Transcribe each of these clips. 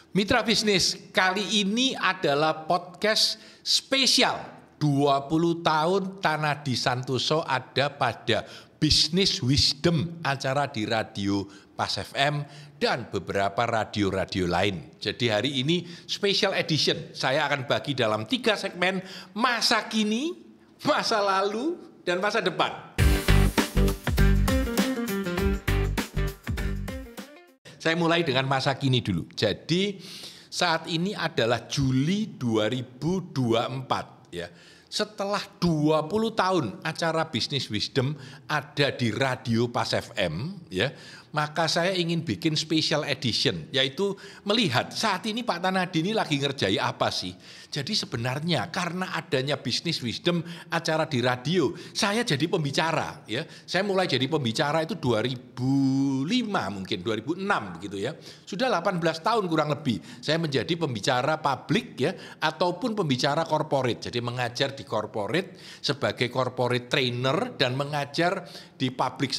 Mitra bisnis, kali ini adalah podcast spesial 20 tahun Tanadi Santoso ada pada Business Wisdom, acara di radio Pas FM dan beberapa radio-radio lain. Jadi hari ini special edition, saya akan bagi dalam 3 segmen: masa kini, masa lalu, dan masa depan. Saya mulai dengan masa kini dulu. Jadi saat ini adalah Juli 2024 ya. Setelah 20 tahun acara Business Wisdom ada di radio Pas FM ya, maka saya ingin bikin special edition, yaitu melihat saat ini Pak Tanadi ini lagi ngerjai apa sih. Jadi sebenarnya karena adanya Business Wisdom acara di radio, saya jadi pembicara ya. Saya mulai jadi pembicara itu 2005 mungkin 2006 begitu ya. Sudah 18 tahun kurang lebih saya menjadi pembicara publik ya, ataupun pembicara corporate. Jadi mengajar di corporate sebagai corporate trainer dan mengajar di public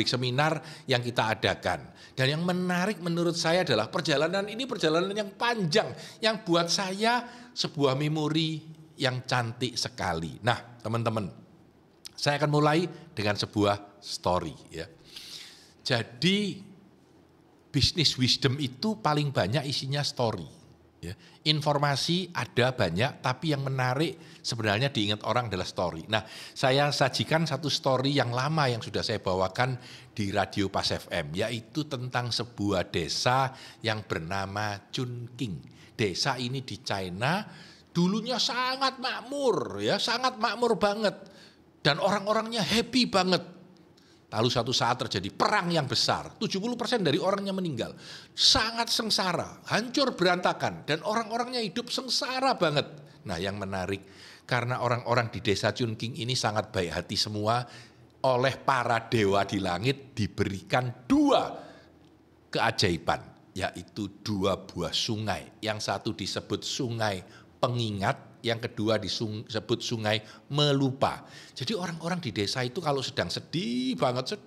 seminar yang kita adakan. Dan yang menarik menurut saya adalah perjalanan ini perjalanan yang panjang, yang buat saya sebuah memori yang cantik sekali. Nah, teman-teman, saya akan mulai dengan sebuah story ya. Jadi Business Wisdom itu paling banyak isinya story ya. Informasi ada banyak, tapi yang menarik sebenarnya diingat orang adalah story. Nah, saya sajikan satu story yang lama yang sudah saya bawakan di radio Pas FM, yaitu tentang sebuah desa yang bernama Chungking. Desa ini di China dulunya sangat makmur ya, sangat makmur banget, dan orang-orangnya happy banget. Lalu suatu saat terjadi perang yang besar, 70% dari orangnya meninggal, sangat sengsara, hancur berantakan, dan orang-orangnya hidup sengsara banget. Nah, yang menarik karena orang-orang di desa Chungking ini sangat baik hati semua, oleh para dewa di langit diberikan 2 keajaiban, yaitu 2 buah sungai. Yang satu disebut sungai pengingat, yang kedua disebut sungai melupa. Jadi orang-orang di desa itu kalau sedang sedih banget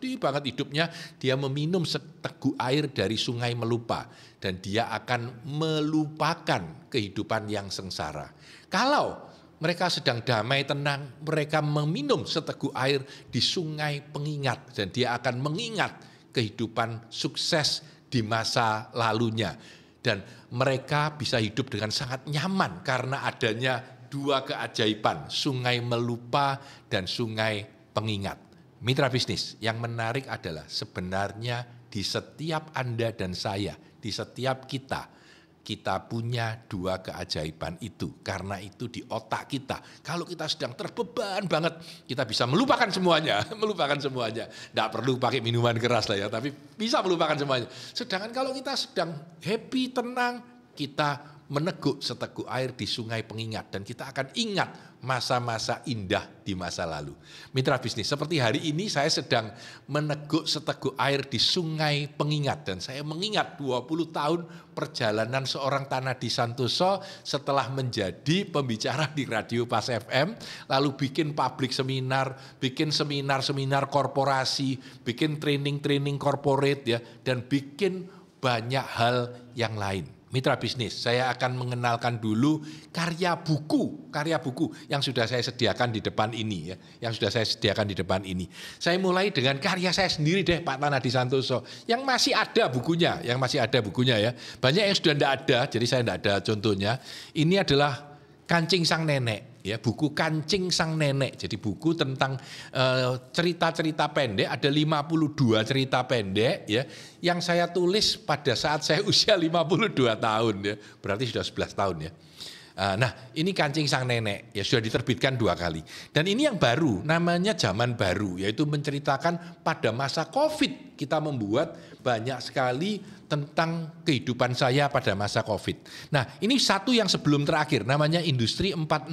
hidupnya, dia meminum seteguk air dari sungai melupa, dan dia akan melupakan kehidupan yang sengsara. Kalau mereka sedang damai tenang, mereka meminum seteguk air di sungai pengingat, dan dia akan mengingat kehidupan sukses di masa lalunya. Dan mereka bisa hidup dengan sangat nyaman karena adanya 2 keajaiban, sungai melupa dan sungai pengingat. Mitra bisnis, yang menarik adalah sebenarnya di setiap Anda dan saya, di setiap kita punya 2 keajaiban itu. Karena itu di otak kita, kalau kita sedang terbeban banget, kita bisa melupakan semuanya, Nggak perlu pakai minuman keras lah ya, tapi bisa melupakan semuanya. Sedangkan kalau kita sedang happy, tenang, kita meneguk seteguk air di sungai pengingat, dan kita akan ingat masa-masa indah di masa lalu. Mitra bisnis, seperti hari ini saya sedang meneguk seteguk air di sungai pengingat, dan saya mengingat 20 tahun perjalanan seorang Tanadi Santoso setelah menjadi pembicara di radio Pas FM, lalu bikin public seminar, bikin seminar korporasi, bikin training corporate ya, dan bikin banyak hal yang lain. Mitra bisnis, saya akan mengenalkan dulu karya buku yang sudah saya sediakan di depan ini ya, Saya mulai dengan karya saya sendiri deh, Pak Tanadi Santoso, yang masih ada bukunya ya. Banyak yang sudah tidak ada, jadi saya tidak ada contohnya. Ini adalah Kancing Sang Nenek ya, buku Kancing Sang Nenek. Jadi buku tentang cerita-cerita pendek, ada 52 cerita pendek ya, yang saya tulis pada saat saya usia 52 tahun ya. Berarti sudah 11 tahun ya. Nah, ini Kancing Sang Nenek ya, sudah diterbitkan 2 kali. Dan ini yang baru, namanya Zaman Baru, yaitu menceritakan pada masa Covid kita membuat banyak sekali tentang kehidupan saya pada masa Covid. Nah, ini satu yang sebelum terakhir, namanya Industri 4.0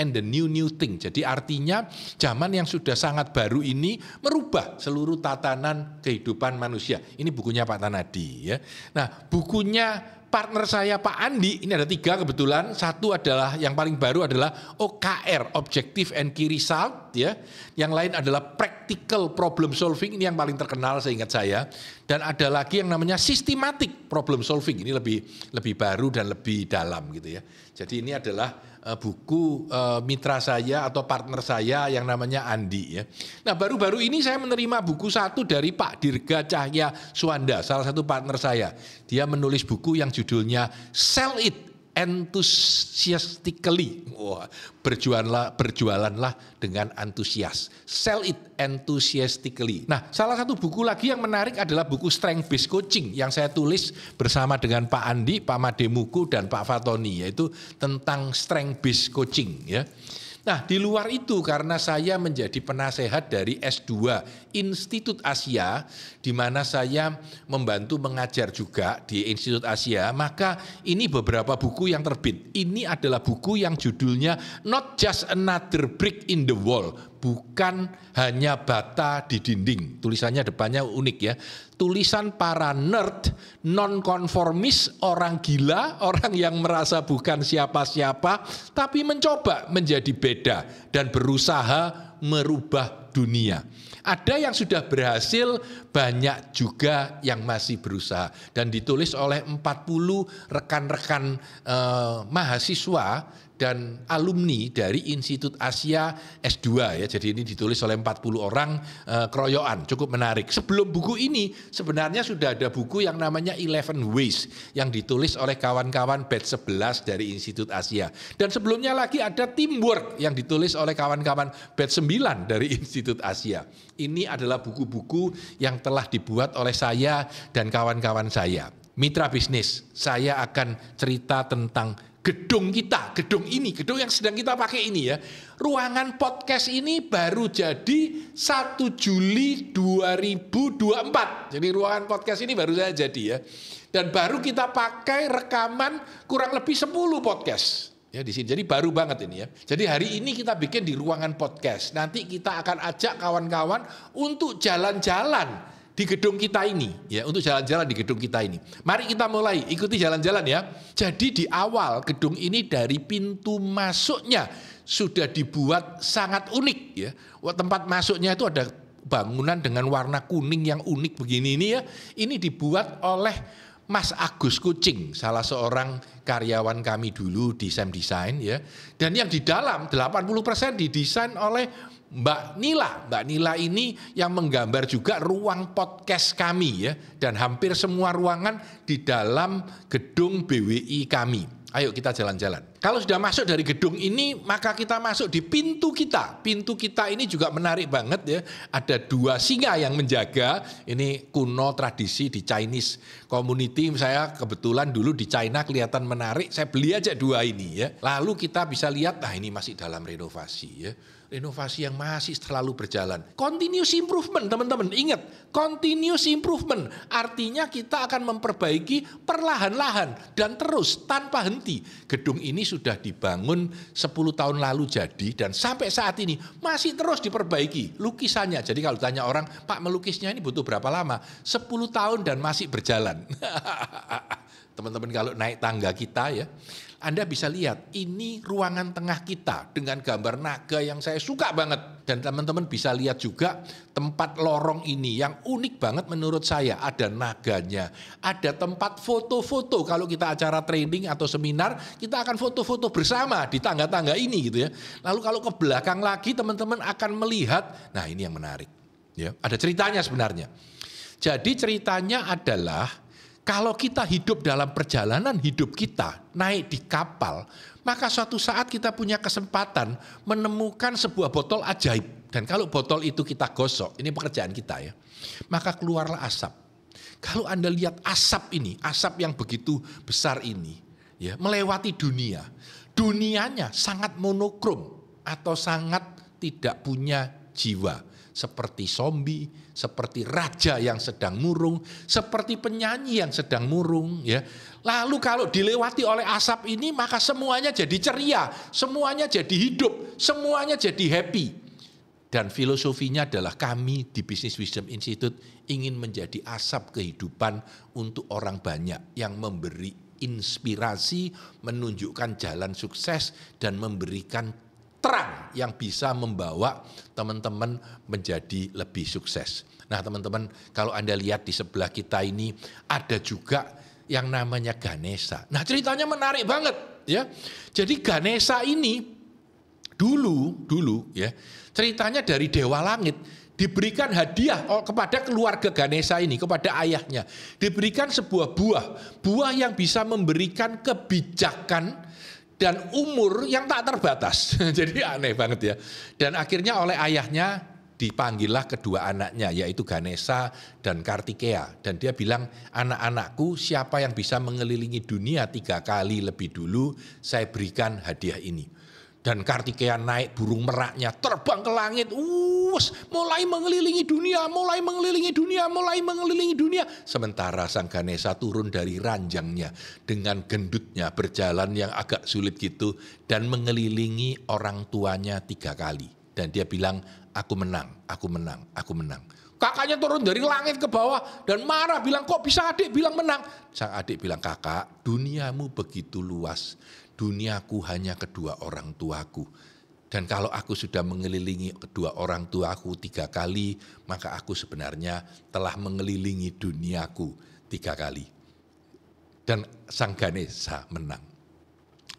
and the New Thing. Jadi artinya zaman yang sudah sangat baru ini merubah seluruh tatanan kehidupan manusia. Ini bukunya Pak Tanadi ya. Nah, bukunya partner saya Pak Andi, ini ada 3 kebetulan. Satu adalah yang paling baru adalah OKR, Objective and Key Result ya. Yang lain adalah practical problem solving, ini yang paling terkenal seingat saya. Dan ada lagi yang namanya systematic problem solving, ini lebih baru dan lebih dalam gitu ya. Jadi ini adalah buku mitra saya atau partner saya yang namanya Andi ya. Nah, baru-baru ini saya menerima buku satu dari Pak Dirga Cahya Suwanda, salah satu partner saya. Dia menulis buku yang judulnya Sell It Enthusiastically. Wah, berjualanlah dengan antusias. Sell it enthusiastically. Nah, salah satu buku lagi yang menarik adalah buku Strength Based Coaching yang saya tulis bersama dengan Pak Andi, Pak Mademuku, dan Pak Fatoni, yaitu tentang Strength Based Coaching ya. Nah, di luar itu karena saya menjadi penasehat dari S2 Institut Asia, di mana saya membantu mengajar juga di Institut Asia, maka ini beberapa buku yang terbit. Ini adalah buku yang judulnya Not Just Another Brick in the Wall, bukan hanya bata di dinding. Tulisannya depannya unik ya. Tulisan para nerd, non-konformis, orang gila, orang yang merasa bukan siapa-siapa, tapi mencoba menjadi beda dan berusaha merubah dunia. Ada yang sudah berhasil, banyak juga yang masih berusaha. Dan ditulis oleh 40 rekan-rekan mahasiswa dan alumni dari Institut Asia S2 ya. Jadi ini ditulis oleh 40 orang keroyokan, cukup menarik. Sebelum buku ini sebenarnya sudah ada buku yang namanya 11 Ways yang ditulis oleh kawan-kawan batch 11 dari Institut Asia. Dan sebelumnya lagi ada Teamwork yang ditulis oleh kawan-kawan batch 9 dari Institut Asia. Ini adalah buku-buku yang telah dibuat oleh saya dan kawan-kawan saya. Mitra bisnis, saya akan cerita tentang gedung kita, gedung yang sedang kita pakai ini ya. Ruangan podcast ini baru jadi 1 Juli 2024. Jadi ruangan podcast ini baru saja jadi ya. Dan baru kita pakai rekaman kurang lebih 10 podcast. Ya di sini. Jadi baru banget ini ya. Jadi hari ini kita bikin di ruangan podcast. Nanti kita akan ajak kawan-kawan untuk jalan-jalan di gedung kita ini ya, untuk jalan-jalan di gedung kita ini. Mari kita mulai ikuti jalan-jalan ya. Jadi di awal gedung ini dari pintu masuknya sudah dibuat sangat unik ya. Tempat masuknya itu ada bangunan dengan warna kuning yang unik begini ini ya. Ini dibuat oleh Mas Agus Kucing, salah seorang karyawan kami dulu di Sam Design ya. Dan yang di dalam 80% didesain oleh Mbak Nila. Mbak Nila ini yang menggambar juga ruang podcast kami ya. Dan hampir semua ruangan di dalam gedung BWI kami. Ayo kita jalan-jalan. Kalau sudah masuk dari gedung ini, maka kita masuk di pintu kita. Pintu kita ini juga menarik banget ya. Ada 2 singa yang menjaga. Ini kuno tradisi di Chinese community. Saya kebetulan dulu di China kelihatan menarik. Saya beli aja 2 ini ya. Lalu kita bisa lihat, nah ini masih dalam renovasi ya. Renovasi yang masih selalu berjalan. Continuous improvement teman-teman. Ingat, continuous improvement. Artinya kita akan memperbaiki perlahan-lahan dan terus tanpa henti. Gedung ini sudah dibangun 10 tahun lalu jadi dan sampai saat ini masih terus diperbaiki. Lukisannya, jadi kalau tanya orang, Pak melukisnya ini butuh berapa lama? 10 tahun dan masih berjalan. Teman-teman kalau naik tangga kita ya, Anda bisa lihat ini ruangan tengah kita dengan gambar naga yang saya suka banget. Dan teman-teman bisa lihat juga tempat lorong ini yang unik banget menurut saya. Ada naganya, ada tempat foto-foto. Kalau kita acara training atau seminar, kita akan foto-foto bersama di tangga-tangga ini gitu ya. Lalu kalau ke belakang lagi teman-teman akan melihat, nah ini yang menarik. Ya, ada ceritanya sebenarnya. Jadi ceritanya adalah kalau kita hidup dalam perjalanan hidup kita, naik di kapal, maka suatu saat kita punya kesempatan menemukan sebuah botol ajaib. Dan kalau botol itu kita gosok, ini pekerjaan kita ya, maka keluarlah asap. Kalau Anda lihat asap ini, asap yang begitu besar ini, ya, melewati dunia. Dunianya sangat monokrom atau sangat tidak punya jiwa. Seperti zombie, seperti raja yang sedang murung, seperti penyanyi yang sedang murung. Ya. Lalu kalau dilewati oleh asap ini, maka semuanya jadi ceria, semuanya jadi hidup, semuanya jadi happy. Dan filosofinya adalah kami di Business Wisdom Institute ingin menjadi asap kehidupan untuk orang banyak yang memberi inspirasi, menunjukkan jalan sukses, dan memberikan terang yang bisa membawa teman-teman menjadi lebih sukses. Nah teman-teman, kalau Anda lihat di sebelah kita ini ada juga yang namanya Ganesha. Nah ceritanya menarik banget ya. Jadi Ganesha ini dulu ya, ceritanya dari Dewa Langit diberikan hadiah kepada keluarga Ganesha ini, kepada ayahnya. Diberikan sebuah buah yang bisa memberikan kebijakan dan umur yang tak terbatas. Jadi aneh banget ya. Dan akhirnya oleh ayahnya dipanggillah kedua anaknya, yaitu Ganesha dan Kartikeya. Dan dia bilang, anak-anakku siapa yang bisa mengelilingi dunia 3 kali lebih dulu, saya berikan hadiah ini. Dan Kartikeya naik burung meraknya, terbang ke langit, mulai mengelilingi dunia, mulai mengelilingi dunia, mulai mengelilingi dunia. Sementara sang Ganesha turun dari ranjangnya dengan gendutnya, berjalan yang agak sulit gitu, dan mengelilingi orang tuanya 3 kali. Dan dia bilang, aku menang, aku menang, aku menang. Kakaknya turun dari langit ke bawah dan marah, bilang, kok bisa adik bilang menang? Sang adik bilang, kakak, duniamu begitu luas. Duniaku hanya kedua orang tuaku. Dan kalau aku sudah mengelilingi kedua orang tuaku 3 kali, maka aku sebenarnya telah mengelilingi duniaku 3 kali. Dan sang Ganesha menang.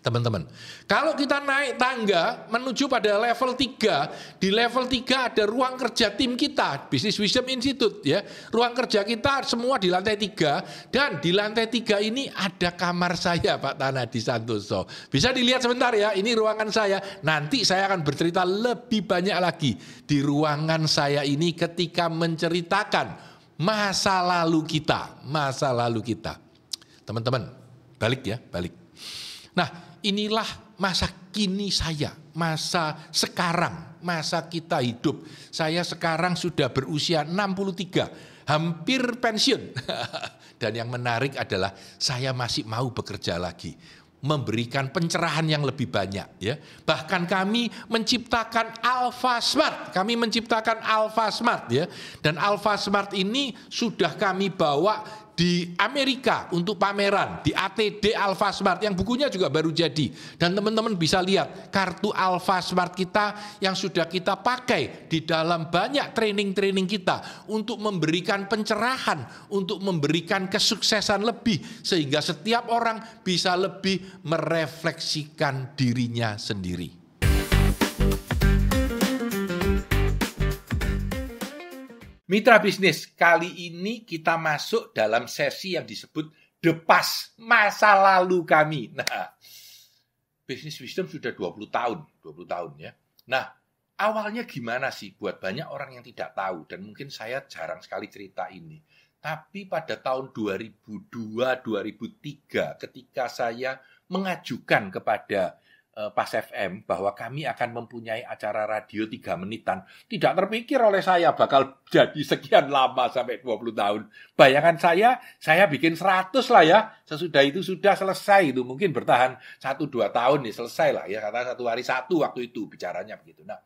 Teman-teman, kalau kita naik tangga menuju pada level 3, di level 3 ada ruang kerja tim kita, Business Wisdom Institute ya. Ruang kerja kita semua di lantai 3, dan di lantai 3 ini ada kamar saya, Pak Tanadi Santoso. Bisa dilihat sebentar ya, ini ruangan saya. Nanti saya akan bercerita lebih banyak lagi di ruangan saya ini ketika menceritakan masa lalu kita, masa lalu kita. Teman-teman, balik ya, balik. Nah, inilah masa kini saya, masa sekarang, masa kita hidup. Saya sekarang sudah berusia 63, hampir pensiun. Dan yang menarik adalah saya masih mau bekerja lagi, memberikan pencerahan yang lebih banyak ya. Bahkan kami menciptakan Alpha Smart, ya. Dan Alpha Smart ini sudah kami bawa di Amerika untuk pameran, di ATD Alpha Smart yang bukunya juga baru jadi. Dan teman-teman bisa lihat kartu Alpha Smart kita yang sudah kita pakai di dalam banyak training-training kita untuk memberikan pencerahan, untuk memberikan kesuksesan lebih, sehingga setiap orang bisa lebih merefleksikan dirinya sendiri. Mitra bisnis, kali ini kita masuk dalam sesi yang disebut The Past, masa lalu kami. Nah, Business Wisdom sudah 20 tahun ya. Nah, awalnya gimana sih buat banyak orang yang tidak tahu, dan mungkin saya jarang sekali cerita ini. Tapi pada tahun 2002-2003 ketika saya mengajukan kepada Pas FM bahwa kami akan mempunyai acara radio 3 menitan. Tidak terpikir oleh saya bakal jadi sekian lama sampai 20 tahun. Bayangan saya bikin 100 lah ya. Sesudah itu sudah selesai itu. Mungkin bertahan 1-2 tahun nih selesai lah ya. Kata 1 hari 1 waktu itu bicaranya begitu. Nah,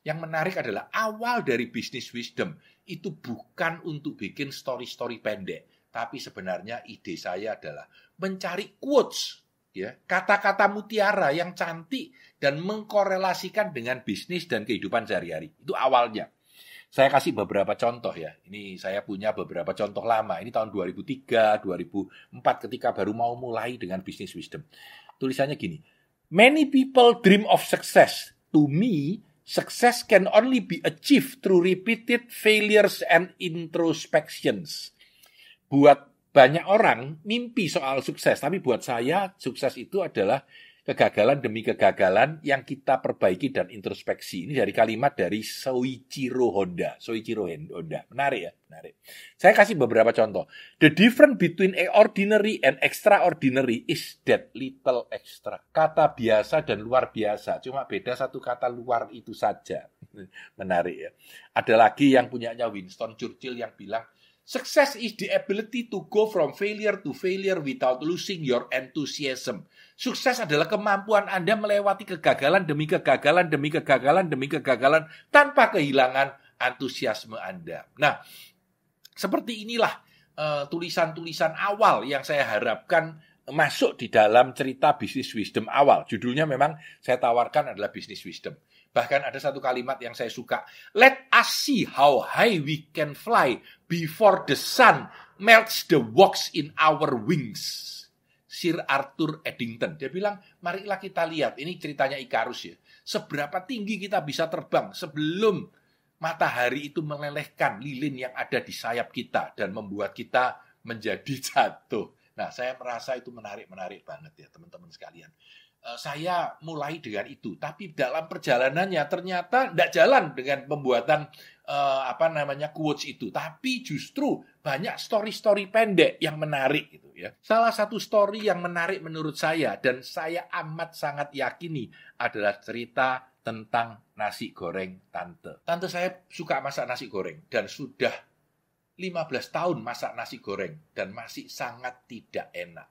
yang menarik adalah awal dari Business Wisdom itu bukan untuk bikin story-story pendek. Tapi sebenarnya ide saya adalah mencari quotes, ya, kata-kata mutiara yang cantik dan mengkorelasikan dengan bisnis dan kehidupan sehari-hari. Itu awalnya. Saya kasih beberapa contoh ya. Ini saya punya beberapa contoh lama. Ini tahun 2003, 2004 ketika baru mau mulai dengan Business Wisdom. Tulisannya gini. Many people dream of success. To me, success can only be achieved through repeated failures and introspections. Buat banyak orang mimpi soal sukses, tapi buat saya sukses itu adalah kegagalan demi kegagalan yang kita perbaiki dan introspeksi. Ini dari kalimat dari Soichiro Honda. Menarik ya, menarik. Saya kasih beberapa contoh. The difference between ordinary and extraordinary is that little extra. Kata biasa dan luar biasa, cuma beda satu kata luar itu saja. Menarik ya. Ada lagi yang punyanya Winston Churchill yang bilang, success is the ability to go from failure to failure without losing your enthusiasm. Sukses adalah kemampuan Anda melewati kegagalan demi kegagalan demi kegagalan demi kegagalan tanpa kehilangan antusiasme Anda. Nah, seperti inilah tulisan-tulisan awal yang saya harapkan masuk di dalam cerita Business Wisdom awal. Judulnya memang saya tawarkan adalah Business Wisdom. Bahkan ada satu kalimat yang saya suka. Let us see how high we can fly before the sun melts the wax in our wings. Sir Arthur Eddington. Dia bilang, marilah kita lihat. Ini ceritanya Ikarus ya. Seberapa tinggi kita bisa terbang sebelum matahari itu melelehkan lilin yang ada di sayap kita dan membuat kita menjadi jatuh. Nah, saya merasa itu menarik banget ya teman-teman sekalian. Saya mulai dengan itu, tapi dalam perjalanannya ternyata tidak jalan dengan pembuatan quotes itu, tapi justru banyak story-story pendek yang menarik gitu ya. Salah satu story yang menarik menurut saya dan saya amat sangat yakini adalah cerita tentang nasi goreng tante. Tante saya suka masak nasi goreng dan sudah 15 tahun masak nasi goreng dan masih sangat tidak enak.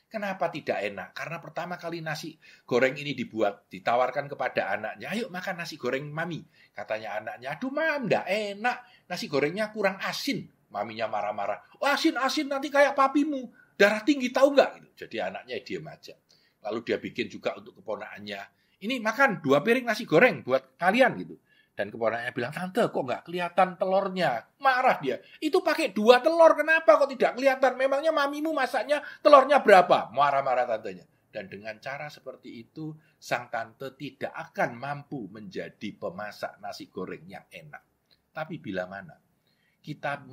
Kenapa tidak enak? Karena pertama kali nasi goreng ini dibuat, ditawarkan kepada anaknya, ayo makan nasi goreng mami. Katanya anaknya, aduh mam, enggak enak. Nasi gorengnya kurang asin. Maminya marah-marah, oh, asin nanti kayak papimu. Darah tinggi tahu nggak? Gitu. Jadi anaknya diam aja. Lalu dia bikin juga untuk keponakannya, ini makan 2 piring nasi goreng buat kalian gitu. Dan keponakannya bilang, tante kok nggak kelihatan telurnya? Marah dia. Itu pakai 2 telur, kenapa kok tidak kelihatan? Memangnya mamimu masaknya telurnya berapa? Marah-marah tantenya. Dan dengan cara seperti itu, sang tante tidak akan mampu menjadi pemasak nasi goreng yang enak. Tapi bila mana kita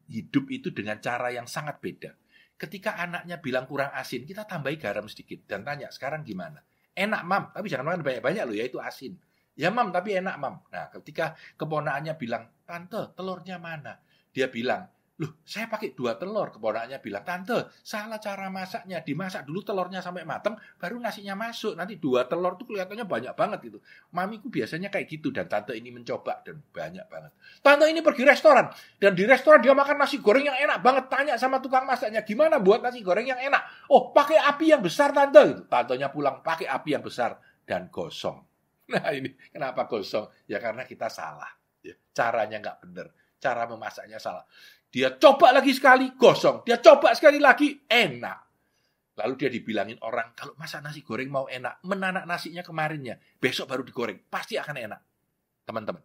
hidup itu dengan cara yang sangat beda. Ketika anaknya bilang kurang asin, kita tambahi garam sedikit. Dan tanya, sekarang gimana? Enak mam, tapi jangan makan banyak-banyak loh ya, itu asin. Ya mam, tapi enak mam. Nah, ketika keponakannya bilang, tante, telurnya mana? Dia bilang, loh, saya pakai 2 telur. Keponakannya bilang, tante, salah cara masaknya. Dimasak dulu telurnya sampai matang, baru nasinya masuk. Nanti 2 telur tuh kelihatannya banyak banget gitu. Mamiku biasanya kayak gitu. Dan tante ini mencoba, dan banyak banget. Tante ini pergi restoran. Dan di restoran dia makan nasi goreng yang enak banget. Tanya sama tukang masaknya, gimana buat nasi goreng yang enak? Oh, pakai api yang besar tante. Gitu. Tantenya pulang, pakai api yang besar. Dan gosong. Nah ini kenapa gosong? Ya karena kita salah. Ya, caranya nggak benar. Cara memasaknya salah. Dia coba lagi sekali, gosong. Dia coba sekali lagi, enak. Lalu dia dibilangin orang, kalau masak nasi goreng mau enak, menanak nasinya kemarinnya. Besok baru digoreng, pasti akan enak. Teman-teman,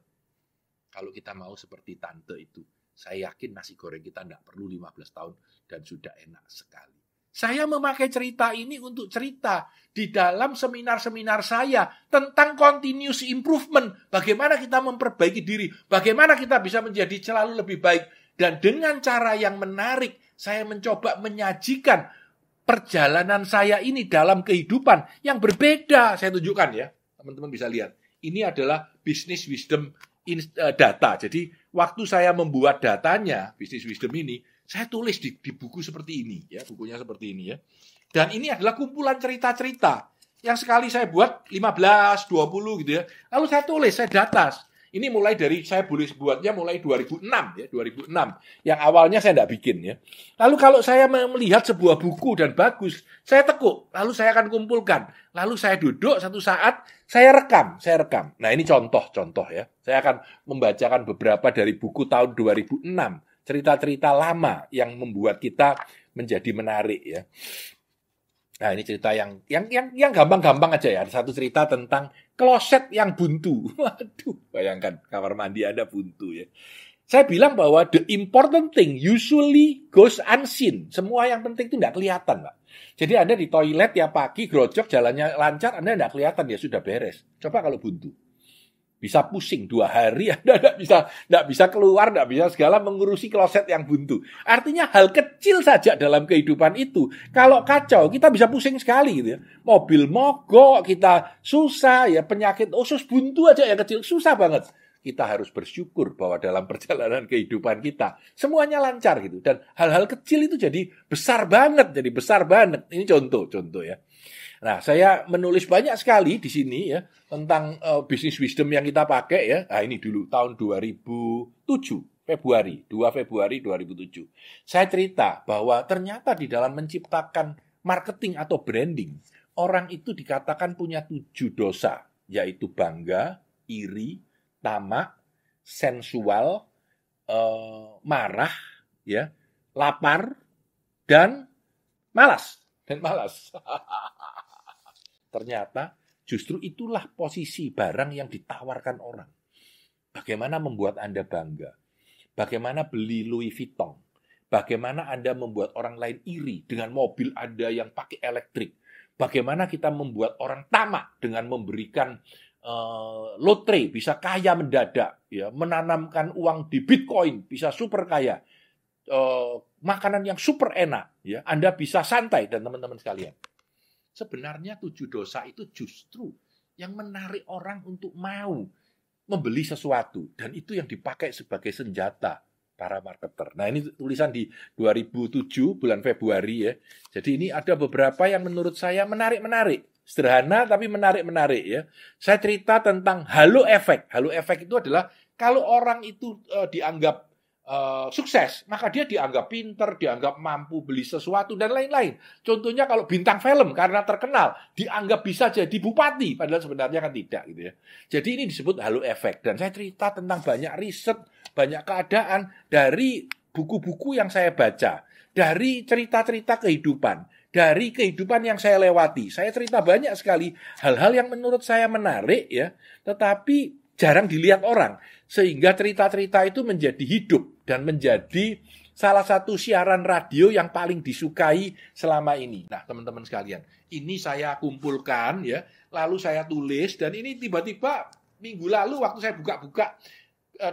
kalau kita mau seperti tante itu, saya yakin nasi goreng kita nggak perlu 15 tahun dan sudah enak sekali. Saya memakai cerita ini untuk cerita di dalam seminar-seminar saya tentang continuous improvement. Bagaimana kita memperbaiki diri. Bagaimana kita bisa menjadi selalu lebih baik. Dan dengan cara yang menarik, saya mencoba menyajikan perjalanan saya ini dalam kehidupan yang berbeda. Saya tunjukkan ya, teman-teman bisa lihat. Ini adalah Business Wisdom data. Jadi waktu saya membuat datanya, Business Wisdom ini, saya tulis di buku seperti ini, ya, bukunya seperti ini ya. Dan ini adalah kumpulan cerita-cerita yang sekali saya buat 15, 20 gitu ya. Lalu saya tulis, saya data. Ini mulai dari saya boleh buatnya mulai 2006 ya, 2006. Yang awalnya saya tidak bikin ya. Lalu kalau saya melihat sebuah buku dan bagus, saya tekuk, lalu saya akan kumpulkan. Lalu saya duduk satu saat, saya rekam. Nah, ini contoh ya. Saya akan membacakan beberapa dari buku tahun 2006. Cerita-cerita lama yang membuat kita menjadi menarik ya. Nah, ini cerita yang gampang-gampang aja ya. Ada satu cerita tentang kloset yang buntu. Waduh, bayangkan kamar mandi Anda buntu ya. Saya bilang bahwa the important thing usually goes unseen. Semua yang penting itu tidak kelihatan, Pak. Jadi Anda di toilet ya pagi, grojok, jalannya lancar, Anda tidak kelihatan, ya sudah beres. Coba kalau buntu. Bisa pusing 2 hari, Anda tidak bisa keluar, tidak bisa segala mengurusi kloset yang buntu. Artinya hal kecil saja dalam kehidupan itu. Kalau kacau, kita bisa pusing sekali gitu ya. Mobil mogok, kita susah, ya penyakit usus buntu aja yang kecil, susah banget. Kita harus bersyukur bahwa dalam perjalanan kehidupan kita, semuanya lancar gitu. Dan hal-hal kecil itu jadi besar banget. Ini contoh ya. Nah, saya menulis banyak sekali di sini ya tentang business wisdom yang kita pakai ya. Nah, ini dulu tahun 2007, 2 Februari 2007. Saya cerita bahwa ternyata di dalam menciptakan marketing atau branding, orang itu dikatakan punya 7 dosa, yaitu bangga, iri, tamak, sensual, marah, ya, lapar, dan malas. dan malas. Ternyata justru itulah posisi barang yang ditawarkan orang. Bagaimana membuat Anda bangga? Bagaimana beli Louis Vuitton? Bagaimana Anda membuat orang lain iri dengan mobil Anda yang pakai elektrik? Bagaimana kita membuat orang tamak dengan memberikan lotre, bisa kaya mendadak, ya, menanamkan uang di Bitcoin, bisa super kaya, makanan yang super enak, ya, Anda bisa santai, dan teman-teman sekalian. Sebenarnya 7 dosa itu justru yang menarik orang untuk mau membeli sesuatu, dan itu yang dipakai sebagai senjata para marketer. Nah, ini tulisan di 2007 bulan Februari ya. Jadi ini ada beberapa yang menurut saya menarik-menarik. Sederhana tapi menarik-menarik ya. Saya cerita tentang halo efek. Halo efek itu adalah kalau orang itu dianggap sukses, maka dia dianggap pinter, dianggap mampu beli sesuatu, dan lain-lain. Contohnya kalau bintang film, karena terkenal, dianggap bisa jadi bupati, padahal sebenarnya kan tidak gitu ya. Jadi ini disebut halo efek. Dan saya cerita tentang banyak riset, banyak keadaan, dari buku-buku yang saya baca, dari cerita-cerita kehidupan, dari kehidupan yang saya lewati. Saya cerita banyak sekali hal-hal yang menurut saya menarik ya, tetapi jarang dilihat orang, sehingga cerita-cerita itu menjadi hidup dan menjadi salah satu siaran radio yang paling disukai selama ini. Nah, teman-teman sekalian, ini saya kumpulkan ya, lalu saya tulis, dan ini tiba-tiba minggu lalu waktu saya buka-buka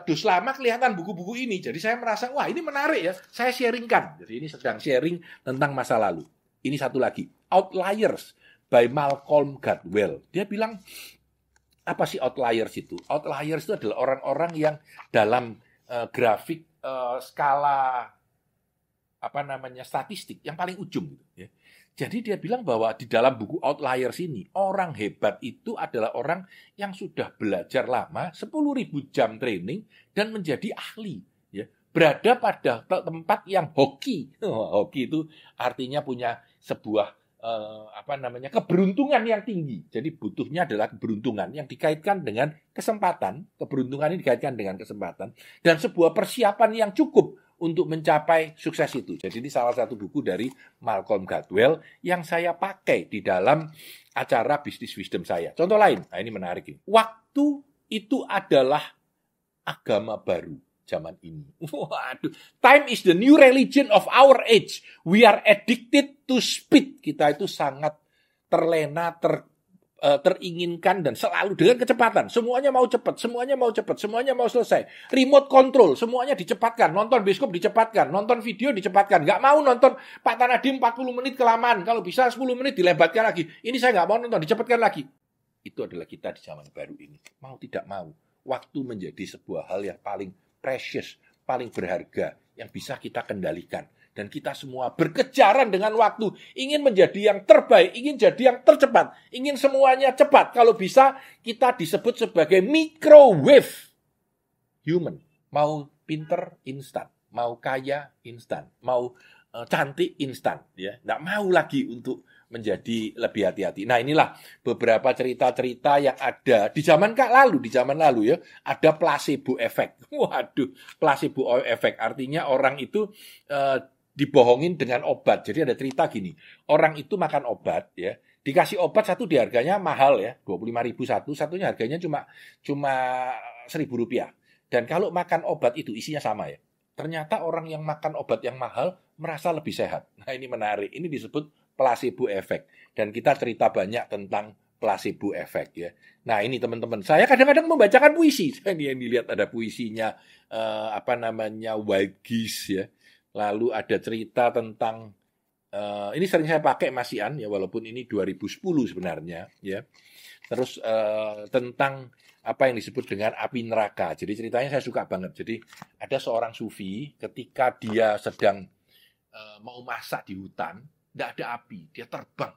dus lama kelihatan buku-buku ini. Jadi saya merasa, wah ini menarik ya, saya sharingkan. Jadi ini sedang sharing tentang masa lalu. Ini satu lagi, Outliers by Malcolm Gladwell. Dia bilang, apa sih outliers itu? Outliers itu adalah orang-orang yang dalam grafik skala statistik yang paling ujung gitu ya. Jadi dia bilang bahwa di dalam buku Outliers ini, orang hebat itu adalah orang yang sudah belajar lama, 10.000 jam training dan menjadi ahli ya. Berada pada tempat yang hoki. Hoki itu artinya punya sebuah keberuntungan yang tinggi. Jadi butuhnya adalah keberuntungan yang dikaitkan dengan kesempatan. Keberuntungan ini dikaitkan dengan kesempatan dan sebuah persiapan yang cukup untuk mencapai sukses itu. Jadi ini salah satu buku dari Malcolm Gladwell yang saya pakai di dalam acara Business Wisdom saya. Contoh lain, nah ini menarik ini. Waktu itu adalah agama baru zaman ini. Waduh, time is the new religion of our age. We are addicted to speed. Kita itu sangat terlena, teringinkan dan selalu dengan kecepatan. Semuanya mau cepat, semuanya mau cepat, semuanya mau selesai. Remote control, semuanya dicepatkan. Nonton bioskop dicepatkan, nonton video dicepatkan. Nggak mau nonton Pak Tanadim 40 menit kelamaan. Kalau bisa 10 menit dilebatkan lagi. Ini saya nggak mau nonton, dicepatkan lagi. Itu adalah kita di zaman baru ini. Mau tidak mau, waktu menjadi sebuah hal yang paling precious, paling berharga yang bisa kita kendalikan. Dan kita semua berkejaran dengan waktu, ingin menjadi yang terbaik, ingin jadi yang tercepat, ingin semuanya cepat. Kalau bisa, kita disebut sebagai microwave human. Mau pinter, instan. Mau kaya, instan. Mau cantik, instan. Ya. Nggak mau lagi untuk menjadi lebih hati-hati. Nah, inilah beberapa cerita-cerita yang ada di zaman lalu ya, ada placebo effect. Waduh, placebo effect artinya orang itu dibohongin dengan obat. Jadi ada cerita gini, orang itu makan obat ya, dikasih obat satu di harganya mahal ya, 25.000 satunya harganya cuma Rp1.000. Dan kalau makan obat itu isinya sama ya. Ternyata orang yang makan obat yang mahal merasa lebih sehat. Nah, ini menarik. Ini disebut placebo effect. Dan kita cerita banyak tentang placebo effect ya. Nah, ini teman-teman, saya kadang-kadang membacakan puisi. Saya yang dilihat ada puisinya Wild Geese ya. Lalu ada cerita tentang ini sering saya pakai Masian ya, walaupun ini 2010 sebenarnya ya. Terus tentang apa yang disebut dengan api neraka. Jadi ceritanya saya suka banget. Jadi ada seorang sufi ketika dia sedang mau masak di hutan, tidak ada api, dia terbang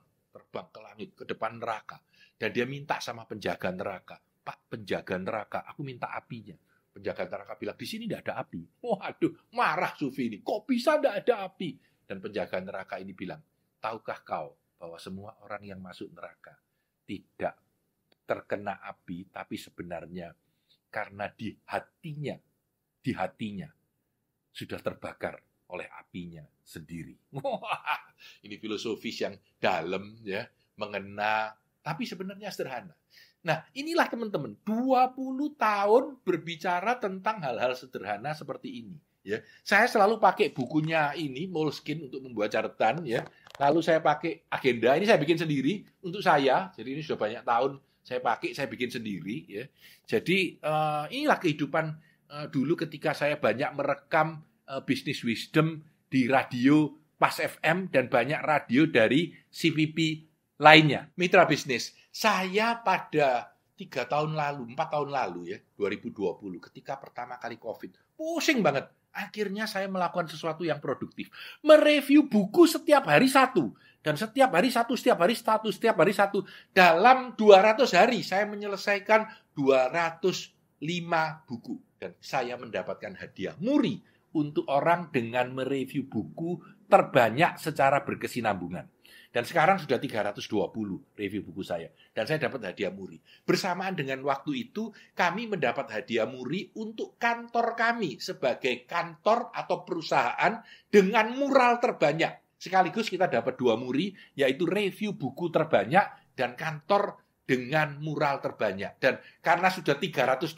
ke langit, ke depan neraka. Dan dia minta sama penjaga neraka, Pak penjaga neraka, aku minta apinya. Penjaga neraka bilang, di sini tidak ada api. Waduh, marah sufi ini, kok bisa tidak ada api? Dan penjaga neraka ini bilang, tahukah kau bahwa semua orang yang masuk neraka tidak terkena api, tapi sebenarnya karena di hatinya sudah terbakar oleh apinya sendiri. Wah, ini filosofis yang dalam ya, mengena, tapi sebenarnya sederhana. Nah, inilah teman-teman, 20 tahun berbicara tentang hal-hal sederhana seperti ini. Ya, saya selalu pakai bukunya ini Moleskine untuk membuat catatan ya. Lalu saya pakai agenda, ini saya bikin sendiri untuk saya. Jadi ini sudah banyak tahun saya pakai, saya bikin sendiri ya. Jadi inilah kehidupan dulu ketika saya banyak merekam Business Wisdom di radio Pas FM dan banyak radio dari CVP lainnya. Mitra bisnis, saya pada 4 tahun lalu ya, 2020 ketika pertama kali COVID, pusing banget. Akhirnya saya melakukan sesuatu yang produktif. Mereview buku setiap hari satu. Dan setiap hari satu. Dalam 200 hari saya menyelesaikan 205 buku. Dan saya mendapatkan hadiah muri untuk orang dengan mereview buku terbanyak secara berkesinambungan. Dan sekarang sudah 320 review buku saya. Dan saya dapat hadiah muri. Bersamaan dengan waktu itu, kami mendapat hadiah muri untuk kantor kami sebagai kantor atau perusahaan dengan mural terbanyak. Sekaligus kita dapat 2 muri, yaitu review buku terbanyak dan kantor dengan mural terbanyak. Dan karena sudah 320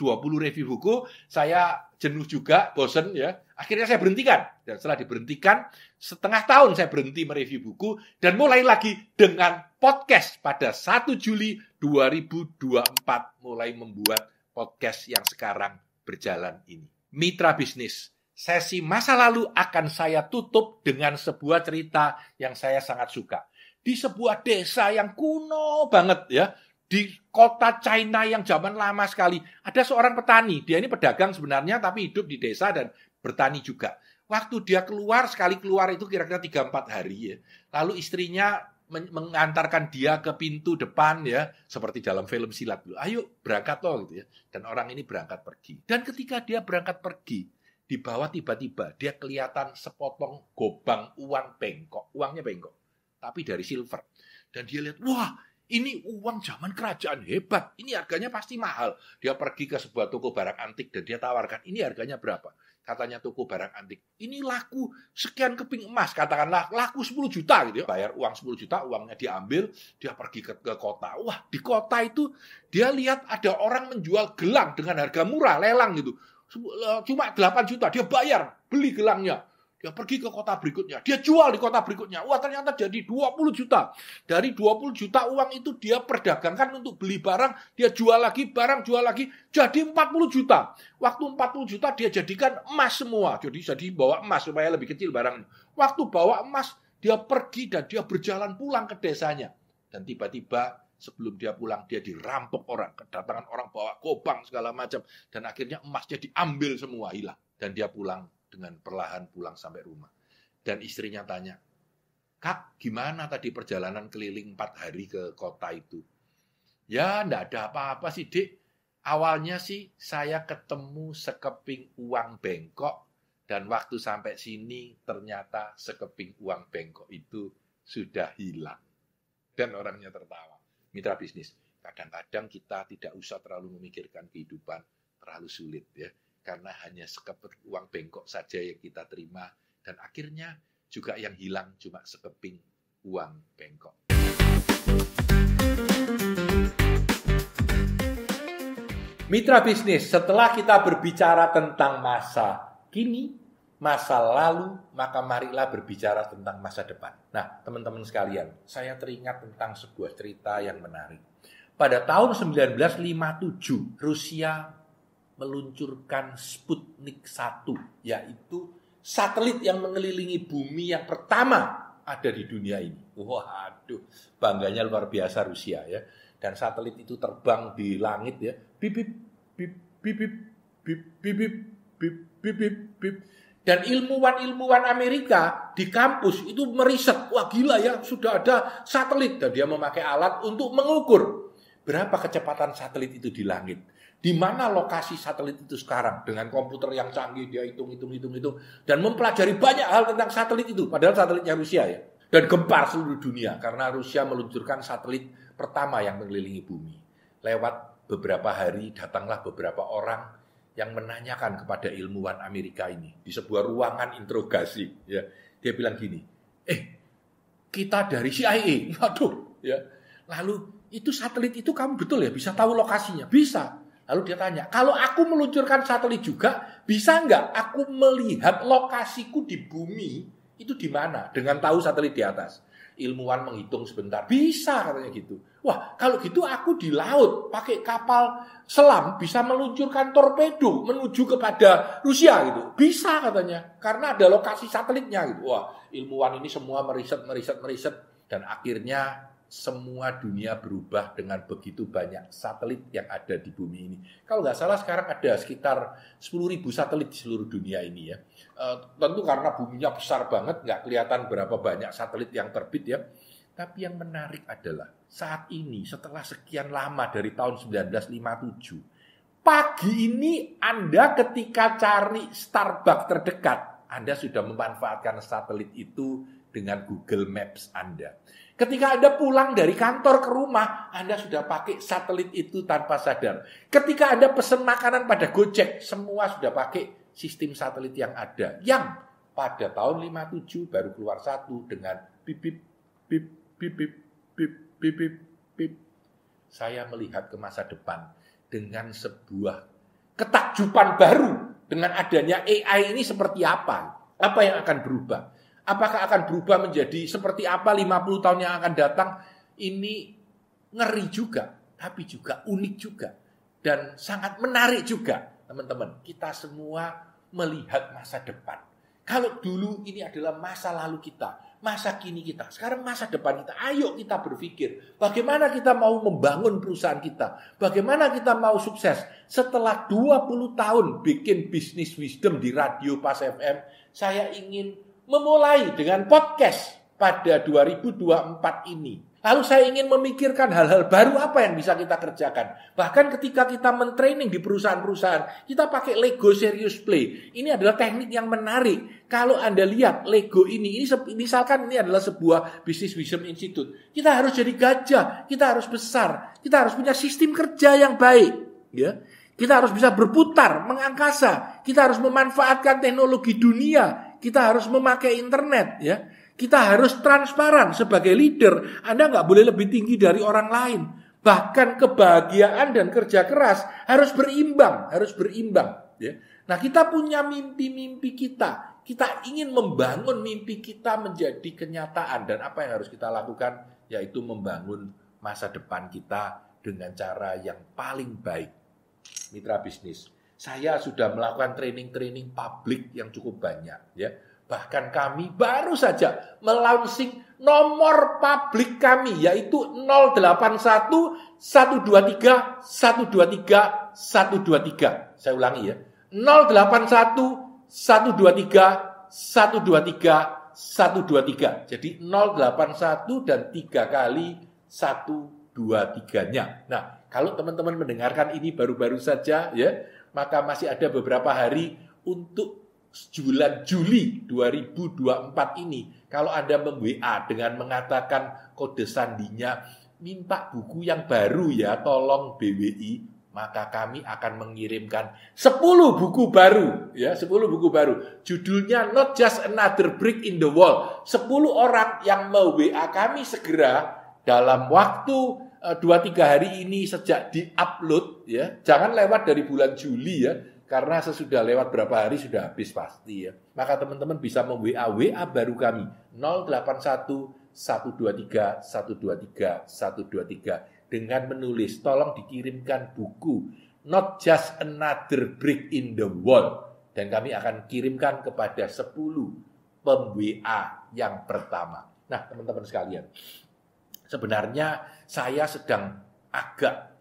review buku, saya jenuh juga, bosen ya. Akhirnya saya berhentikan. Dan setelah diberhentikan, setengah tahun saya berhenti mereview buku dan mulai lagi dengan podcast pada 1 Juli 2024 mulai membuat podcast yang sekarang berjalan ini. Mitra bisnis, sesi masa lalu akan saya tutup dengan sebuah cerita yang saya sangat suka. Di sebuah desa yang kuno banget ya, di kota China yang zaman lama sekali, ada seorang petani. Dia ini pedagang sebenarnya, tapi hidup di desa dan bertani juga. Waktu dia keluar, sekali keluar itu kira-kira 3-4 hari ya. Lalu istrinya mengantarkan dia ke pintu depan ya, seperti dalam film silat dulu. Ayo berangkat loh gitu ya. Dan orang ini berangkat pergi. Dan ketika dia berangkat pergi, di bawah tiba-tiba dia kelihatan sepotong gobang uang bengkok. Uangnya bengkok, tapi dari silver. Dan dia lihat, wah, ini uang zaman kerajaan hebat. Ini harganya pasti mahal. Dia pergi ke sebuah toko barang antik dan dia tawarkan, ini harganya berapa? Katanya toko barang antik, ini laku sekian keping emas. Katakanlah laku 10 juta gitu ya. Bayar uang 10 juta, uangnya diambil, dia pergi ke kota. Wah, di kota itu dia lihat ada orang menjual gelang dengan harga murah, lelang gitu. Cuma 8 juta, dia bayar, beli gelangnya. Dia pergi ke kota berikutnya. Dia jual di kota berikutnya. Wah, ternyata jadi 20 juta. Dari 20 juta uang itu dia perdagangkan untuk beli barang. Dia jual lagi, barang jual lagi. Jadi 40 juta. Waktu 40 juta dia jadikan emas semua. Jadi bawa emas supaya lebih kecil barangnya. Waktu bawa emas, dia pergi dan dia berjalan pulang ke desanya. Dan tiba-tiba sebelum dia pulang, dia dirampok orang. Kedatangan orang bawa gobang segala macam. Dan akhirnya emasnya diambil semua, hilang. Dan dia pulang dengan perlahan pulang sampai rumah. Dan istrinya tanya, Kak, gimana tadi perjalanan keliling 4 hari ke kota itu? Ya, enggak ada apa-apa sih, Dik. Awalnya sih saya ketemu sekeping uang bengkok, dan waktu sampai sini ternyata sekeping uang bengkok itu sudah hilang. Dan orangnya tertawa. Mitra bisnis, kadang-kadang kita tidak usah terlalu memikirkan kehidupan terlalu sulit ya. Karena hanya sekeping uang bengkok saja yang kita terima. Dan akhirnya juga yang hilang cuma sekeping uang bengkok. Mitra bisnis, setelah kita berbicara tentang masa kini, masa lalu, maka marilah berbicara tentang masa depan. Nah, teman-teman sekalian, saya teringat tentang sebuah cerita yang menarik. Pada tahun 1957, Rusia meluncurkan Sputnik 1, yaitu satelit yang mengelilingi bumi yang pertama ada di dunia ini. Waduh, bangganya luar biasa Rusia ya. Dan satelit itu terbang di langit ya. Bip bip bip bip bip bip bip bip bip bip bip. Dan ilmuwan-ilmuwan Amerika di kampus itu meriset, wah gila ya, sudah ada satelit. Dan dia memakai alat untuk mengukur berapa kecepatan satelit itu di langit. Di mana lokasi satelit itu sekarang. Dengan komputer yang canggih, dia hitung. Dan mempelajari banyak hal tentang satelit itu. Padahal satelitnya Rusia ya. Dan gempar seluruh dunia. Karena Rusia meluncurkan satelit pertama yang mengelilingi bumi. Lewat beberapa hari, datanglah beberapa orang yang menanyakan kepada ilmuwan Amerika ini di sebuah ruangan interogasi, ya. Dia bilang gini, kita dari CIA, waduh, ya. Lalu itu satelit itu kamu betul ya bisa tahu lokasinya? Bisa. Lalu dia tanya, kalau aku meluncurkan satelit juga, bisa nggak aku melihat lokasiku di bumi itu di mana dengan tahu satelit di atas? Ilmuwan menghitung sebentar, bisa katanya gitu. Wah, kalau gitu aku di laut pakai kapal selam bisa meluncurkan torpedo menuju kepada Rusia gitu. Bisa katanya, karena ada lokasi satelitnya gitu. Wah, ilmuwan ini semua meriset dan akhirnya semua dunia berubah dengan begitu banyak satelit yang ada di bumi ini. Kalau nggak salah sekarang ada sekitar 10.000 satelit di seluruh dunia ini ya. Tentu karena buminya besar banget, nggak kelihatan berapa banyak satelit yang terbit ya. Tapi yang menarik adalah saat ini setelah sekian lama dari tahun 1957, pagi ini Anda ketika cari Starbucks terdekat, Anda sudah memanfaatkan satelit itu dengan Google Maps Anda. Ketika Anda pulang dari kantor ke rumah, Anda sudah pakai satelit itu tanpa sadar. Ketika Anda pesan makanan pada Gojek, semua sudah pakai sistem satelit yang ada. Yang pada tahun 57 baru keluar satu dengan bip bip bip bip bip bip bip bip bip. Saya melihat ke masa depan dengan sebuah ketakjuban baru dengan adanya AI ini seperti apa? Apa yang akan berubah? Apakah akan berubah menjadi seperti apa 50 tahun yang akan datang? Ini ngeri juga, tapi juga unik juga. Dan sangat menarik juga, teman-teman. Kita semua melihat masa depan. Kalau dulu ini adalah masa lalu kita, masa kini kita, sekarang masa depan kita. Ayo kita berpikir, bagaimana kita mau membangun perusahaan kita? Bagaimana kita mau sukses? Setelah 20 tahun bikin bisnis wisdom di Radio Pas FM, saya ingin memulai dengan podcast pada 2024 ini. Lalu saya ingin memikirkan hal-hal baru apa yang bisa kita kerjakan. Bahkan ketika kita mentraining di perusahaan-perusahaan, kita pakai Lego Serious Play. Ini adalah teknik yang menarik. Kalau Anda lihat Lego ini misalkan ini adalah sebuah Business Wisdom Institute. Kita harus jadi gajah, kita harus besar, kita harus punya sistem kerja yang baik. Ya. Kita harus bisa berputar, mengangkasa. Kita harus memanfaatkan teknologi dunia. Kita harus memakai internet, ya. Kita harus transparan sebagai leader. Anda nggak boleh lebih tinggi dari orang lain. Bahkan kebahagiaan dan kerja keras harus berimbang, ya. Nah, kita punya mimpi-mimpi kita. Kita ingin membangun mimpi kita menjadi kenyataan dan apa yang harus kita lakukan yaitu membangun masa depan kita dengan cara yang paling baik. Mitra bisnis, saya sudah melakukan training publik yang cukup banyak, ya. Bahkan kami baru saja melaunching nomor publik kami yaitu 081 123 123 123. Saya ulangi ya. 081 123 123 123. Jadi 081 dan 3 kali 123-nya. Nah, kalau teman-teman mendengarkan ini baru-baru saja ya, maka masih ada beberapa hari untuk bulan Juli 2024 ini. Kalau Anda mem-WA dengan mengatakan kode sandinya minta buku yang baru ya, tolong BWI, maka kami akan mengirimkan 10 buku baru ya, 10 buku baru. Judulnya Not Just Another Brick in the Wall. 10 orang yang mau WA kami segera dalam waktu 2-3 hari ini sejak di-upload ya. Jangan lewat dari bulan Juli ya. Karena sesudah lewat berapa hari sudah habis pasti ya. Maka teman-teman bisa WA baru kami 081 123 123 123 dengan menulis tolong dikirimkan buku Not Just Another Brick in the Wall dan kami akan kirimkan kepada 10 pem-WA yang pertama. Nah, teman-teman sekalian, sebenarnya saya sedang agak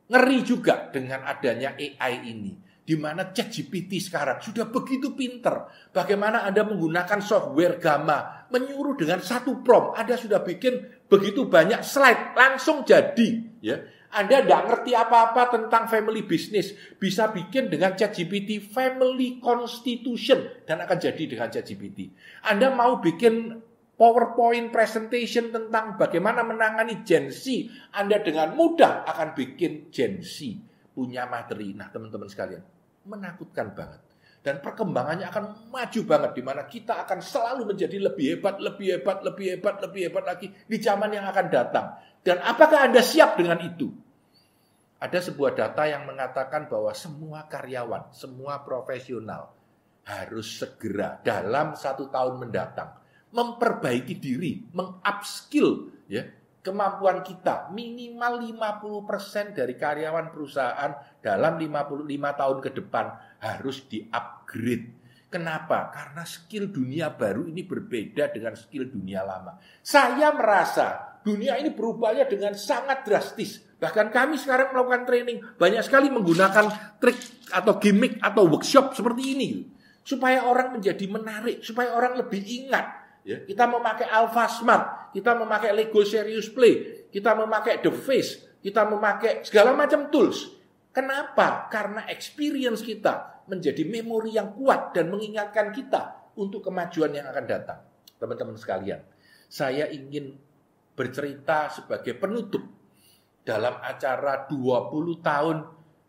ngeri juga dengan adanya AI ini. Di mana ChatGPT sekarang sudah begitu pinter. Bagaimana Anda menggunakan software Gamma. Menyuruh dengan satu prompt. Anda sudah bikin begitu banyak slide. Langsung jadi. Ya. Anda tidak ngerti apa-apa tentang family business. Bisa bikin dengan ChatGPT family constitution. Dan akan jadi dengan ChatGPT. Anda mau bikin PowerPoint presentation tentang bagaimana menangani Gen Z, Anda dengan mudah akan bikin Gen Z. punya materi. Nah, teman-teman sekalian, menakutkan banget. Dan perkembangannya akan maju banget, di mana kita akan selalu menjadi lebih hebat, lebih hebat, lebih hebat, lebih hebat lagi di zaman yang akan datang. Dan apakah Anda siap dengan itu? Ada sebuah data yang mengatakan bahwa semua karyawan, semua profesional harus segera dalam 1 tahun mendatang memperbaiki diri, meng-upskill ya, kemampuan kita. Minimal 50% dari karyawan perusahaan dalam 55 tahun ke depan harus di-upgrade. Kenapa? Karena skill dunia baru ini berbeda dengan skill dunia lama. Saya merasa dunia ini berubahnya dengan sangat drastis. Bahkan kami sekarang melakukan training, banyak sekali menggunakan trik atau gimmick atau workshop seperti ini. Supaya orang menjadi menarik, supaya orang lebih ingat. Ya, kita memakai Alpha Smart, kita memakai Lego Serious Play, kita memakai The Face, kita memakai segala macam tools. Kenapa? Karena experience kita menjadi memori yang kuat dan mengingatkan kita untuk kemajuan yang akan datang. Teman-teman sekalian, saya ingin bercerita sebagai penutup dalam acara 20 tahun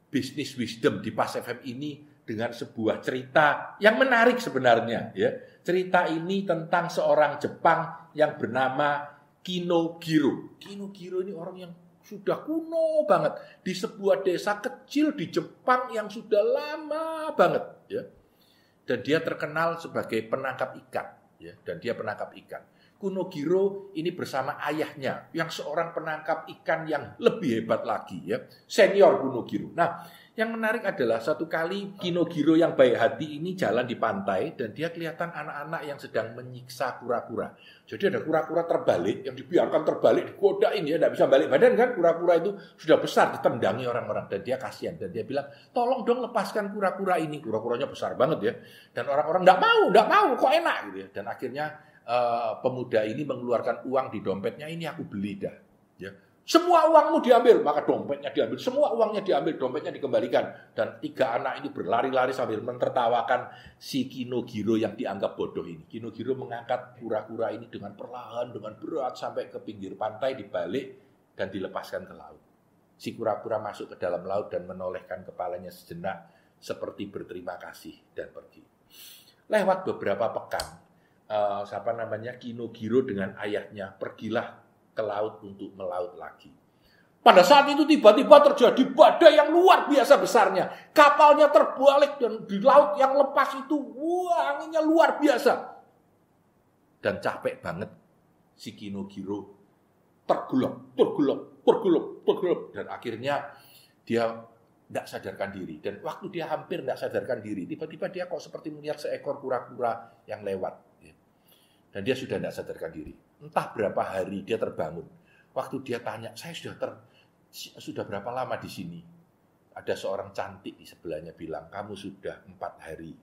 Business Wisdom di Pas FM ini dengan sebuah cerita yang menarik sebenarnya. Ya. Cerita ini tentang seorang Jepang yang bernama Kinogiro. Kinogiro ini orang yang sudah kuno banget di sebuah desa kecil di Jepang yang sudah lama banget. Ya. Dan dia terkenal sebagai penangkap ikan. Ya. Dan dia penangkap ikan. Kunogiro ini bersama ayahnya yang seorang penangkap ikan yang lebih hebat lagi. Ya. Senior Kunogiro. Nah, yang menarik adalah satu kali Kinogiro yang baik hati ini jalan di pantai dan dia kelihatan anak-anak yang sedang menyiksa kura-kura. Jadi ada kura-kura terbalik yang dibiarkan terbalik, digodain ya, tidak bisa balik badan kan. Kura-kura itu sudah besar ditendangi orang-orang dan dia kasihan dan dia bilang, tolong dong lepaskan kura-kura ini. Kura-kuranya besar banget ya. Dan orang-orang tidak mau, kok enak gitu ya. Dan akhirnya pemuda ini mengeluarkan uang di dompetnya, ini aku beli dah. Ya. Semua uangmu diambil, maka dompetnya diambil. Semua uangnya diambil, dompetnya dikembalikan. Dan 3 anak ini berlari-lari sambil mentertawakan si Kinogiro yang dianggap bodoh ini. Kinogiro mengangkat kura-kura ini dengan perlahan, dengan berat sampai ke pinggir pantai, dibalik dan dilepaskan ke laut. Si kura-kura masuk ke dalam laut dan menolehkan kepalanya sejenak seperti berterima kasih dan pergi. Lewat beberapa pekan, Kinogiro dengan ayahnya pergilah ke laut untuk melaut lagi. Pada saat itu tiba-tiba terjadi badai yang luar biasa besarnya. Kapalnya terbalik dan di laut yang lepas itu, wah, anginnya luar biasa. Dan capek banget si Kinogiro tergelap. Dan akhirnya dia tidak sadarkan diri. Dan waktu dia hampir tidak sadarkan diri, tiba-tiba dia kok seperti melihat seekor kura-kura yang lewat. Dan dia sudah tidak sadarkan diri. Entah berapa hari dia terbangun. Waktu dia tanya, saya sudah berapa lama di sini? Ada seorang cantik di sebelahnya bilang, kamu sudah 4 hari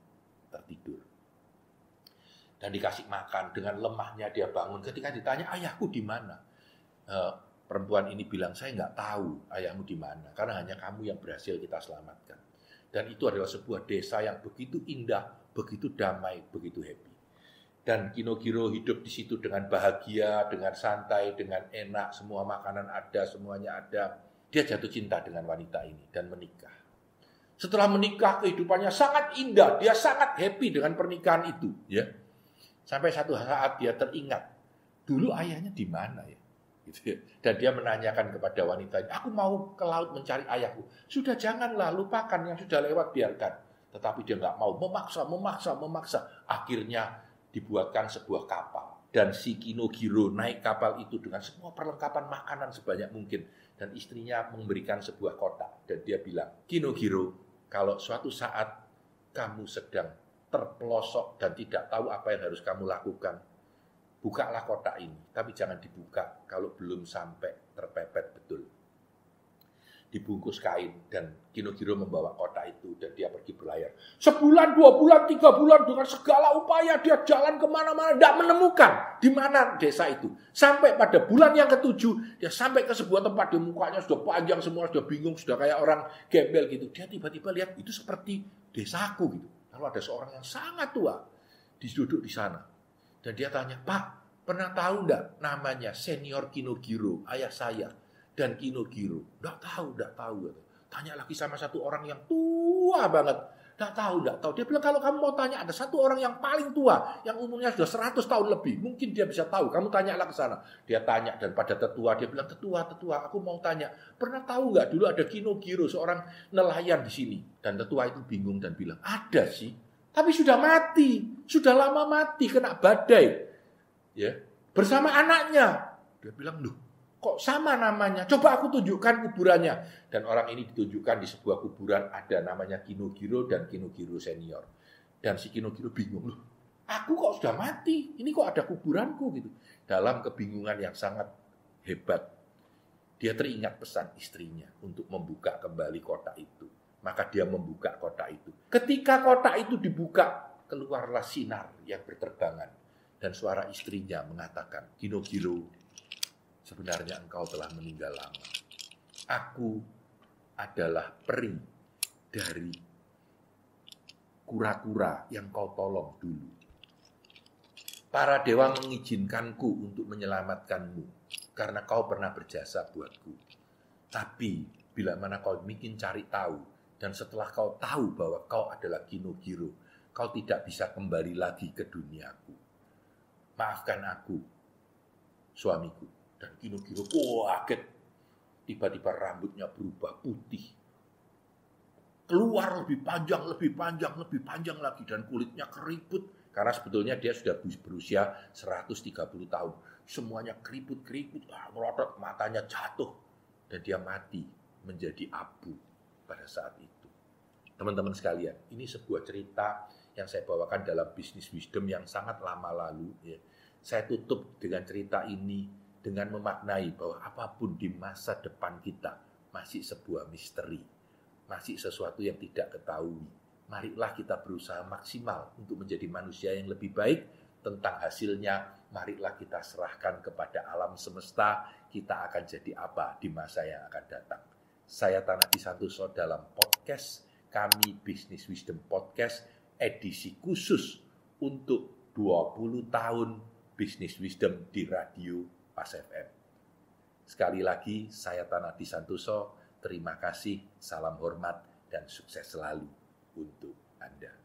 tertidur. Dan dikasih makan, dengan lemahnya dia bangun. Ketika ditanya, ayahku di mana? Perempuan ini bilang, saya nggak tahu ayahmu di mana. Karena hanya kamu yang berhasil kita selamatkan. Dan itu adalah sebuah desa yang begitu indah, begitu damai, begitu happy. Dan Kinogiro hidup di situ dengan bahagia, dengan santai, dengan enak, semua makanan ada, semuanya ada. Dia jatuh cinta dengan wanita ini dan menikah. Setelah menikah, kehidupannya sangat indah, dia sangat happy dengan pernikahan itu. Ya. Sampai satu saat dia teringat, dulu ayahnya di mana ya? Gitu ya. Dan dia menanyakan kepada wanita ini, aku mau ke laut mencari ayahku. Sudah janganlah, lupakan yang sudah lewat, biarkan. Tetapi dia nggak mau, memaksa. Akhirnya dibuatkan sebuah kapal. Dan si Kinogiro naik kapal itu dengan semua perlengkapan makanan sebanyak mungkin. Dan istrinya memberikan sebuah kotak. Dan dia bilang, Kinogiro, kalau suatu saat kamu sedang terpelosok dan tidak tahu apa yang harus kamu lakukan, bukalah kotak ini. Tapi jangan dibuka kalau belum sampai terpepet betul. Dibungkus kain dan Kinogiro membawa kotak itu dan dia pergi berlayar. 1 bulan, 2 bulan, 3 bulan dengan segala upaya dia jalan kemana-mana, tidak menemukan di mana desa itu. Sampai pada bulan yang ke-7 dia sampai ke sebuah tempat, di mukanya sudah panjang semua, sudah bingung, sudah kayak orang gembel gitu. Dia tiba-tiba lihat itu seperti desaku gitu. Lalu ada seorang yang sangat tua duduk di sana dan dia tanya, Pak, pernah tahu enggak namanya Senior Kinogiro, ayah saya? Dan Kinogiro, enggak tahu. Tanya lagi sama satu orang yang tua banget. Nggak tahu. Dia bilang, kalau kamu mau tanya, ada satu orang yang paling tua, yang umurnya sudah 100 tahun lebih. Mungkin dia bisa tahu, kamu tanyalah ke sana. Dia tanya, dan pada tetua, dia bilang, tetua, aku mau tanya. Pernah tahu nggak dulu ada Kinogiro, seorang nelayan di sini? Dan tetua itu bingung dan bilang, ada sih. Tapi sudah mati. Sudah lama mati, kena badai. Ya, bersama anaknya. Dia bilang, loh, kok sama namanya? Coba aku tunjukkan kuburannya. Dan orang ini ditunjukkan di sebuah kuburan, ada namanya Kinogiro dan Kinogiro senior. Dan si Kinogiro bingung, loh, aku kok sudah mati? Ini kok ada kuburanku gitu. Dalam kebingungan yang sangat hebat, dia teringat pesan istrinya untuk membuka kembali kotak itu. Maka dia membuka kotak itu. Ketika kotak itu dibuka, keluarlah sinar yang berterbangan. Dan suara istrinya mengatakan, Kinogiro, sebenarnya engkau telah meninggal lama. Aku adalah peri dari kura-kura yang kau tolong dulu. Para dewa mengizinkanku untuk menyelamatkanmu, karena kau pernah berjasa buatku. Tapi, bila mana kau bikin cari tahu, dan setelah kau tahu bahwa kau adalah Kinogiro, kau tidak bisa kembali lagi ke duniaku. Maafkan aku, suamiku. Dan Kinogiro kaget. Tiba-tiba rambutnya berubah putih. Keluar lebih panjang lagi. Dan kulitnya keriput. Karena sebetulnya dia sudah berusia 130 tahun. Semuanya keriput, melotot, matanya jatuh. Dan dia mati menjadi abu pada saat itu. Teman-teman sekalian, ini sebuah cerita yang saya bawakan dalam Business Wisdom yang sangat lama lalu. Ya. Saya tutup dengan cerita ini dengan memaknai bahwa apapun di masa depan kita masih sebuah misteri, masih sesuatu yang tidak ketahui. Marilah kita berusaha maksimal untuk menjadi manusia yang lebih baik. Tentang hasilnya, marilah kita serahkan kepada alam semesta. Kita akan jadi apa di masa yang akan datang. Saya Tanapi Santoso dalam podcast kami, Business Wisdom Podcast, edisi khusus untuk 20 tahun Business Wisdom di Radio Pas FM. Sekali lagi, saya Tanapi Santoso. Terima kasih, salam hormat, dan sukses selalu untuk Anda.